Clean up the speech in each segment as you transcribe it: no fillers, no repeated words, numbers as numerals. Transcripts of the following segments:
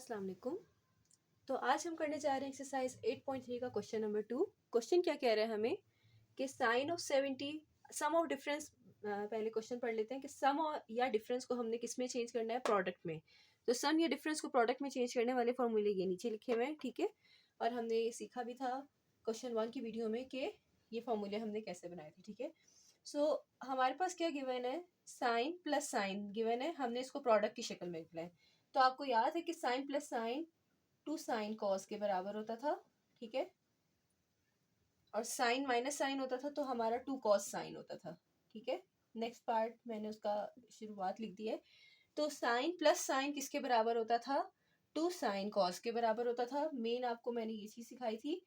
अस्सलाम वालेकुम। तो आज हम करने जा रहे हैं एक्सरसाइज 8.3 का क्वेश्चन नंबर 2। क्वेश्चन क्या कह रहा है हमें कि sine of 70 sum of difference. पहले क्वेश्चन पढ़ लेते हैं कि सम या डिफरेंस को हमने किस में चेंज करना है, प्रोडक्ट में। तो सम या डिफरेंस को प्रोडक्ट में चेंज करने वाले फॉर्मूले ये नीचे लिखे हुए हैं, ठीक है। और हमने ये सीखा भी था क्वेश्चन 1 की वीडियो में कि ये फॉर्मूले हमने कैसे बनाए थे, ठीक है। सो हमारे पास क्या गिवन है, साइन प्लस साइन गिवन है, हमने इसको प्रोडक्ट की शक्ल में लिखना है। तो आपको याद है कि sine plus sine 2 sine cos के बराबर होता था, ठीक है। और साइन माइनस साइन होता था तो हमारा 2 कॉस साइन होता था, ठीक है। नेक्स्ट पार्ट मैंने उसका शुरुआत लिख दी है। तो साइन प्लस साइन किसके बराबर होता था, 2 साइन कॉस के बराबर होता था। मेन आपको मैंने ये चीज सिखाई थी।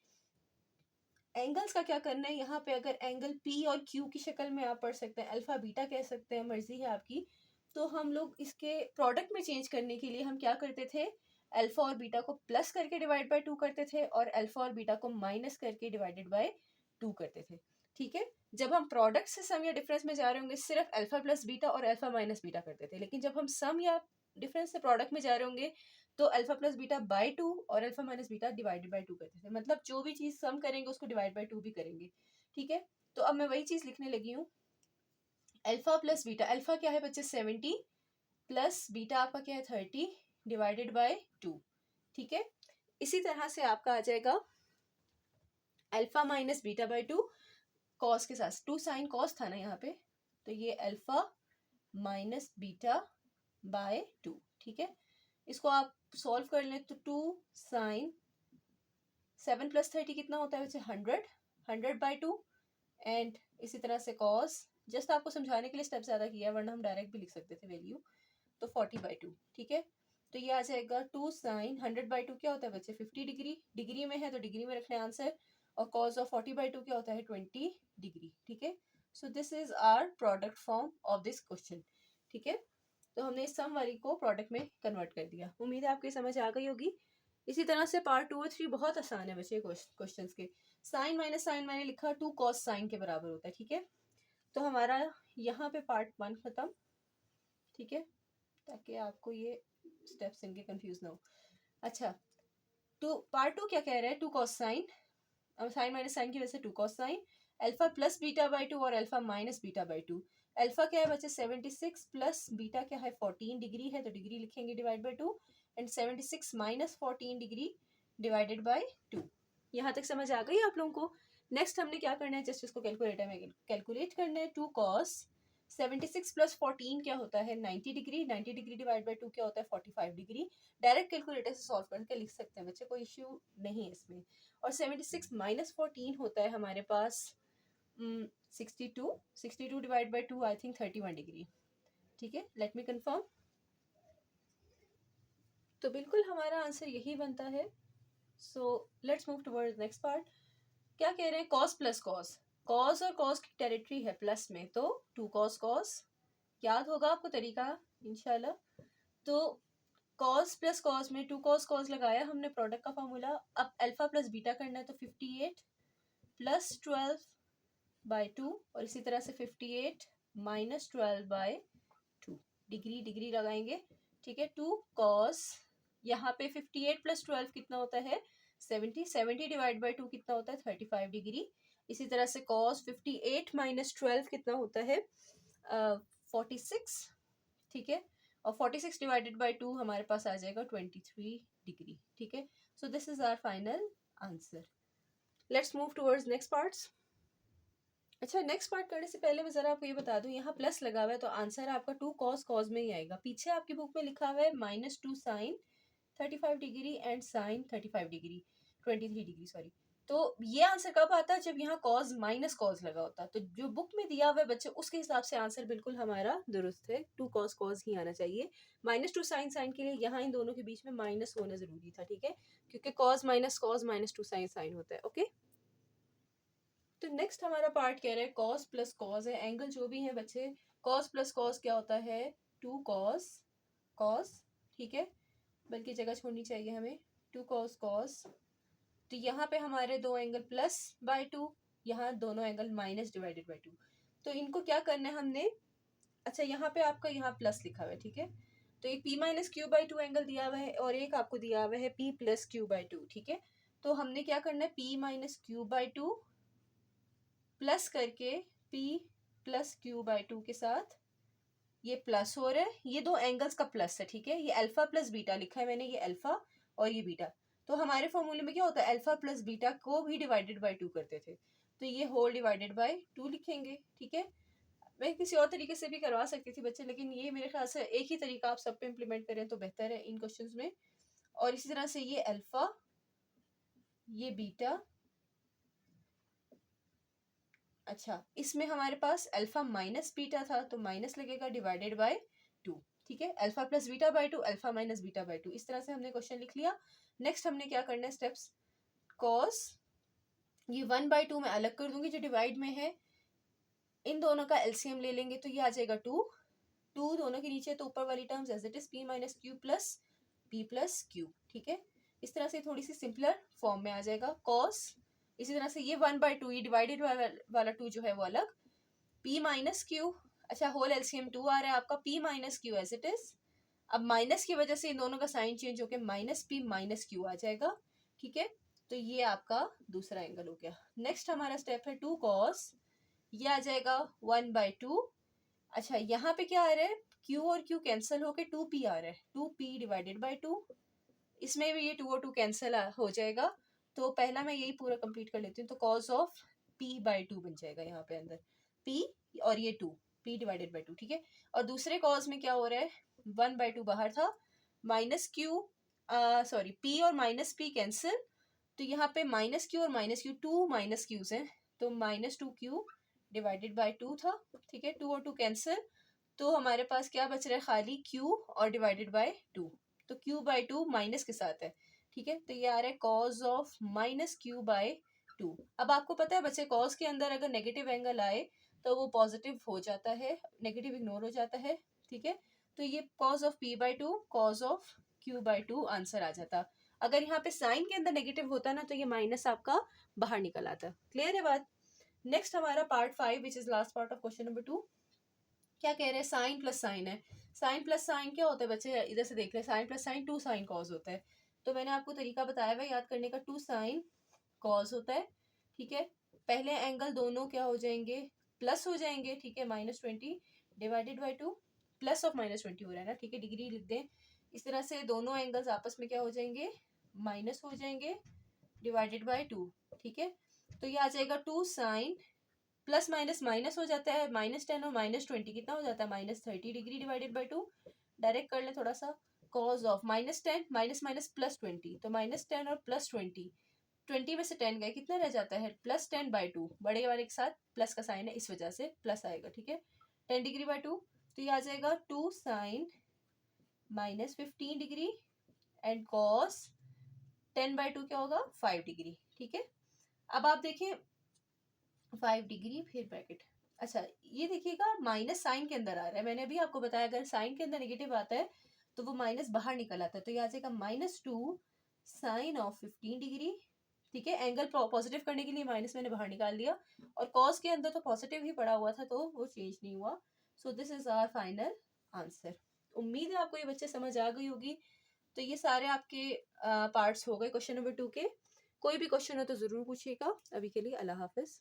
एंगल्स का क्या करना है यहाँ पे, अगर एंगल पी और क्यू की शक्ल में आप पढ़ सकते हैं, अल्फा बीटा कह सकते हैं, मर्जी है आपकी। तो हम लोग इसके प्रोडक्ट में चेंज करने के लिए हम क्या करते थे, अल्फा और बीटा को प्लस करके डिवाइड बाय 2 करते थे और अल्फा और बीटा को माइनस करके डिवाइडेड बाय 2 करते थे, ठीक है। जब हम प्रोडक्ट से सम या डिफरेंस में जा रहे होंगे सिर्फ अल्फा प्लस बीटा और अल्फा माइनस बीटा करते थे, लेकिन जब हम सम या डिफरेंस से प्रोडक्ट में जा रहे होंगे तो अल्फा प्लस बीटा बाय 2 और alpha minus beta divided by 2 करते थे। मतलब जो भी चीज सम करेंगे उसको डिवाइड बाय 2 भी करेंगे, ठीक है। तो अब मैं वही चीज लिखने लगी हूँ, अल्फा प्लस बीटा। अल्फा क्या है बच्चे 70 प्लस बीटा आपका क्या है 30 डिवाइडेड बाय 2, ठीक है। इसी तरह से आपका आ जाएगा alpha minus beta by 2 cos के साथ, 2 साइन कॉस था ना यहाँ पे, तो ये अल्फा माइनस बीटा बाय 2, ठीक है। इसको आप सॉल्व कर लें तो 2 साइन 7 प्लस 30 कितना होता है वैसे 100 बाय 2 एंड इसी तरह से कॉस, जस्ट आपको समझाने के लिए स्टेप ज़्यादा किया है वरना हम डायरेक्ट भी लिख सकते थे वैल्यू, तो 40 बाय 2, ठीक है। तो ये आ जाएगा 2 साइन 100 बाय 2 क्या होता है बच्चे 50 डिग्री, डिग्री में है तो डिग्री में रखना है आंसर। और कॉस ऑफ 40 बाय 2 क्या होता है 20 डिग्री, ठीक है। So this is our product form of this question, ठीक है। तो हमने इस सम वाली को प्रोडक्ट में कन्वर्ट कर दिया। उम्मीद है आपकी समझ आ गई होगी। इसी तरह से पार्ट 2 और 3 बहुत आसान है बच्चे क्वेश्चंस के। साइन माइनस साइन मैंने लिखा 2 कॉस साइन के बराबर होता है, ठीक है। तो हमारा यहाँ पे पार्ट 1 खत्म, ठीक है, ताकि आपको ये स्टेप्स इनके कंफ्यूज ना हो। अच्छा, तो पार्ट 2 क्या कह रहा है, 2 कॉस साइन, अब साइन माइनस साइन की वजह से 2 cos sine, alpha plus beta by 2 और alpha minus beta by 2। Alpha क्या है बच्चे 76 प्लस बीटा क्या है 14 डिग्री है, तो डिग्री लिखेंगे divide by 2 and 76 minus 14 degree divided by 2। यहाँ तक समझ आ गई आप लोगों को। नेक्स्ट हमने क्या करना है, जस्ट इसको कैलकुलेटर में कैलकुलेट करना है। 2 कॉस 76 प्लस 14 क्या होता है 90 डिग्री, 90 डिग्री डिवाइड बाय 2 क्या होता है 45 डिग्री। डायरेक्ट कैलकुलेटर से सॉल्व करके लिख सकते हैं बच्चे, कोई इश्यू नहीं है इसमें। और 76 माइनस 14 होता है हमारे पास 62 divide by 2 I think 31 degree, ठीक है। Let me confirm. तो बिल्कुल हमारा आंसर यही बनता है। So let's move towards next part. क्या कह रहे हैं, कॉस प्लस कॉस, कॉस और कॉस की टेरिटरी है प्लस में, तो 2 कॉस कॉस, याद होगा आपको तरीका इंशाल्लाह। तो कॉस प्लस कॉस में 2 कॉस कॉस लगाया हमने, प्रोडक्ट का फॉर्मूला। अब अल्फा प्लस बीटा करना है तो 58 प्लस 12 बाय 2 और इसी तरह से 58 माइनस 12 बाय 2, डिग्री डिग्री लगाएंगे, ठीक है। 2 कॉस, यहाँ पे 58 प्लस 12 कितना होता है 70, 70 डिवाइड बाय 2 कितना होता है 35 डिग्री। इसी तरह से कॉस 58 माइनस 12 कितना होता है 46, ठीक है। और 46 डिवाइडेड बाय 2 हमारे पास आ जाएगा 23 डिग्री, ठीक है। So this is our final answer. Let's move towards next parts. अच्छा, नेक्स्ट पार्ट करने से पहले मैं जरा आपको ये बता दूं, यहाँ प्लस लगा हुआ है तो आंसर आपका 2 कॉस कॉस में ही आएगा। पीछे आपकी बुक में लिखा हुआ है -2 sine 35 degree and sine 35 degree 23 degree sorry. तो ये आंसर कब आता है, जब यहाँ कॉस माइनस कॉस लगा होता है। तो जो बुक में दिया हुआ है बच्चे उसके हिसाब से आंसर बिल्कुल हमारा दुरुस्त है, 2 कॉस कॉस ही आना चाहिए। -2 साइन साइन के लिए यहाँ इन दोनों के बीच में माइनस होना जरूरी था, ठीक है, क्योंकि कॉस -2 साइन साइन होता है, ओके। तो नेक्स्ट हमारा पार्ट कह रहा है कॉस प्लस कॉस है, एंगल जो भी है बच्चे, कॉस प्लस कॉस क्या होता है 2 कॉस कॉस, ठीक है, बल्कि जगह छोड़नी चाहिए हमें, 2 कॉस कॉस। तो यहाँ पे हमारे दो एंगल प्लस बाय 2, यहाँ दोनों एंगल माइनस डिवाइडेड बाय 2। तो इनको क्या करना है हमने, अच्छा यहाँ पे आपका यहाँ प्लस लिखा हुआ है, ठीक है। तो एक p minus Q by two angle दिया हुआ है और एक आपको दिया हुआ है p plus Q by two, ठीक है। तो हमने क्या करना है, p minus Q by two plus करके p plus Q by two के साथ ये प्लस हो रहा है, ये दो एंगल्स का प्लस है, ठीक है। ये अल्फा प्लस बीटा लिखा है मैंने, ये अल्फा और ये बीटा। तो हमारे फॉर्मूले में क्या होता है, अल्फा प्लस बीटा को भी डिवाइडेड बाय टू करते थे, तो ये होल डिवाइडेड बाय टू लिखेंगे, ठीक है। मैं किसी और तरीके से भी करवा सकती थी बच्चे, लेकिन ये मेरे ख्याल से एक ही तरीका आप सब पे इम्प्लीमेंट करें तो बेहतर है इन क्वेश्चंस में। और इसी तरह से ये अल्फा, ये बीटा, अच्छा इसमें हमारे पास अल्फा माइनस बीटा था तो माइनस लगेगा डिवाइडेड बाय टू, ठीक है। Alpha plus beta by two, alpha minus beta by two, इस तरह से हमने क्वेश्चन लिख लिया। नेक्स्ट हमने क्या करना है स्टेप्स, कॉस ये 1/2 मैं अलग कर दूंगी जो डिवाइड में है, इन दोनों का एलसीएम ले लेंगे तो ये आ जाएगा 2, दोनों के नीचे तो ऊपर वाली terms as it is p minus Q plus p plus Q, ठीक है। इस तरह से थोड़ी सी सिंपलर फॉर्म में आ जाएगा कॉस। इसी तरह से ये 1/2, ये डिवाइडेड वाला 2 जो है वो अलग, p माइनस क्यू, अच्छा होल एलसीएम 2 आ रहा है आपका, p minus q as it is. अब माइनस की वजह से इन दोनों का साइन चेंज होकर माइनस p माइनस क्यू आ जाएगा, ठीक है। तो ये आपका दूसरा एंगल हो गया। नेक्स्ट हमारा स्टेप है 2 कॉस, ये आ जाएगा 1/2। अच्छा यहाँ पे क्या आ रहा है, q और q कैंसिल होके 2p आ रहा है, 2p डिवाइडेड बाय 2, इसमें भी ये 2 और 2 कैंसिल हो जाएगा। तो पहला मैं यही पूरा कंप्लीट कर लेती हूँ, तो कॉस ऑफ p बाय 2 बन जाएगा यहाँ पे अंदर p और ये 2, p डिवाइडेड बाय 2, ठीक है। और दूसरे कॉस में क्या हो रहा है, 1/2 बाहर था, माइनस क्यू सॉरी p और माइनस p कैंसिल, तो यहाँ पे माइनस क्यू और माइनस क्यू, 2 माइनस क्यूज हैं, तो माइनस 2q डिवाइडेड बाय 2 था, ठीक है। 2 और 2 कैंसिल, तो हमारे पास क्या बच रहा है, खाली q और डिवाइडेड बाय 2, तो q बाय 2 माइनस के साथ है, ठीक है। तो ये आ रहा है cos of minus q by 2। अब आपको पता है बच्चे, कॉज के अंदर अगर नेगेटिव एंगल आए तो वो पॉजिटिव हो जाता है, नेगेटिव इग्नोर हो जाता है, ठीक है। तो ये cos of p by 2, cos of q by 2 answer आ जाता। अगर यहाँ पे साइन के अंदर नेगेटिव होता ना तो ये माइनस आपका बाहर निकल आता। क्लियर है बात। नेक्स्ट हमारा part 5 which is last part of question number 2। क्या कह रहे हैं, साइन प्लस साइन है। साइन प्लस साइन क्या होता है बच्चे, इधर से देख ले, sine plus sine 2 sine cos होता है। तो मैंने आपको तरीका बताया हुआ याद करने का, 2 साइन कॉज होता है, ठीक है। पहले एंगल दोनों क्या हो जाएंगे, प्लस हो जाएंगे, ठीक है। -20 डिवाइडेड बाई 2, प्लस ऑफ -20 हो रहा है ना, ठीक है, डिग्री लिख दें। इस तरह से दोनों एंगल्स आपस में क्या हो जाएंगे, माइनस हो जाएंगे डिवाइडेड बाई 2, ठीक है। तो ये आ जाएगा 2 साइन, प्लस माइनस माइनस हो जाता है, -10 और -20 कितना हो जाता है, -30 डिग्री डिवाइडेड बाई 2। डायरेक्ट कर ले थोड़ा सा, कॉज ऑफ -10 माइनस माइनस +20, तो -10 और +20, 20 में से 10 गए, कितना रह जाता है, +10 बाई 2, बड़े वाले के साथ प्लस का साइन है इस वजह से प्लस आएगा, ठीक है। 10 डिग्री बाई 2, तो ये आ जाएगा 2 sine -15 degree and cos 10 by 2 क्या होगा, 5 डिग्री, ठीक है। अब आप देखिए 5 डिग्री फिर ब्रैकेट, अच्छा ये देखिएगा माइनस साइन के अंदर आ रहा है, मैंने अभी आपको बताया अगर साइन के अंदर नेगेटिव आता है तो वो माइनस बाहर निकल आता है, तो ये आ जाएगा -2 साइन ऑफ 15 डिग्री, ठीक है। एंगल पॉजिटिव करने के लिए माइनस मैंने बाहर निकाल दिया, और कॉस के अंदर तो पॉजिटिव ही पड़ा हुआ था तो वो चेंज नहीं हुआ। So this is our final answer. उम्मीद है आपको ये बच्चे समझ आ गई होगी। तो ये सारे आपके पार्ट्स हो गए क्वेश्चन नंबर 2 के। कोई भी क्वेश्चन हो तो ज़रूर पूछिएगा। अभी के लिए अल्लाह हाफिज़।